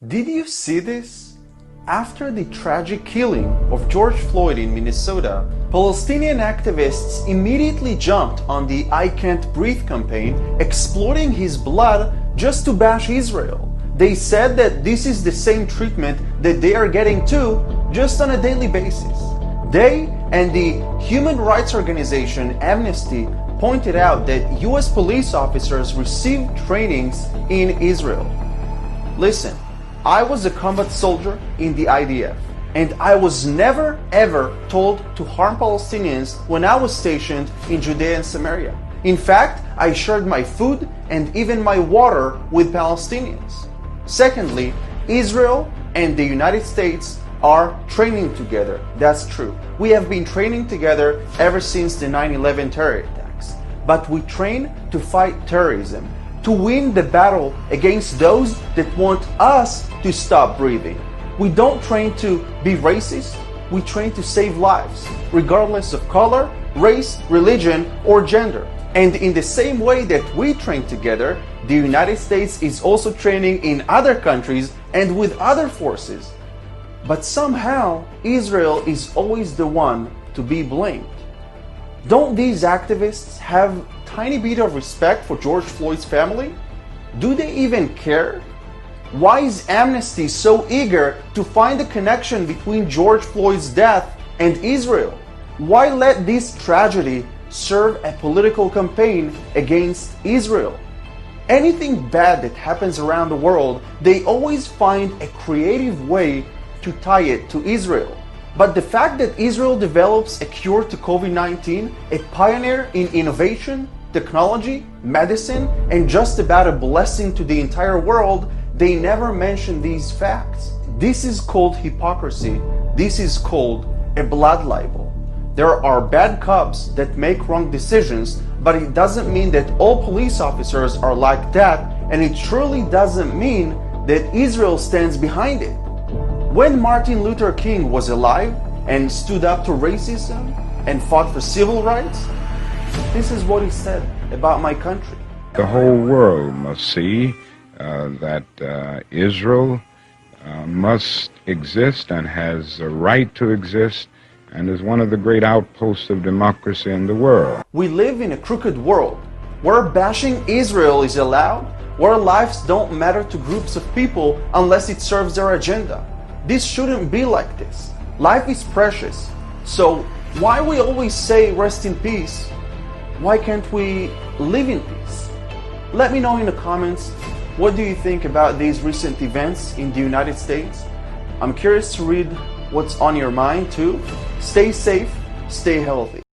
Did you see this? After the tragic killing of George Floyd in Minnesota, Palestinian activists immediately jumped on the I Can't Breathe campaign, exploiting his blood just to bash Israel. They said that this is the same treatment that they are getting too, just on a daily basis. They and the human rights organization Amnesty pointed out that US police officers received trainings in Israel. Listen, I was a combat soldier in the IDF, and I was never ever told to harm Palestinians when I was stationed in Judea and Samaria. In fact, I shared my food and even my water with Palestinians. Secondly, Israel and the United States are training together. That's true. We have been training together ever since the 9/11 terror attacks. But we train to fight terrorism, to win the battle against those that want us to stop breathing. We don't train to be racist, we train to save lives, regardless of color, race, religion, or gender. And in the same way that we train together, the United States is also training in other countries and with other forces. But somehow, Israel is always the one to be blamed. Don't these activists have a tiny bit of respect for George Floyd's family? Do they even care? Why is Amnesty so eager to find a connection between George Floyd's death and Israel? Why let this tragedy serve a political campaign against Israel? Anything bad that happens around the world, they always find a creative way to tie it to Israel. But the fact that Israel develops a cure to COVID-19, a pioneer in innovation, technology, medicine, and just about a blessing to the entire world, they never mention these facts. This is called hypocrisy. This is called a blood libel. There are bad cops that make wrong decisions, but it doesn't mean that all police officers are like that, and it surely doesn't mean that Israel stands behind it. When Martin Luther King was alive and stood up to racism and fought for civil rights, this is what he said about my country. The whole world must see that Israel must exist and has a right to exist and is one of the great outposts of democracy in the world. We live in a crooked world where bashing Israel is allowed, where lives don't matter to groups of people unless it serves their agenda. This shouldn't be like this. Life is precious. So why we always say rest in peace? Why can't we live in peace? Let me know in the comments, what do you think about these recent events in the United States? I'm curious to read what's on your mind too. Stay safe, stay healthy.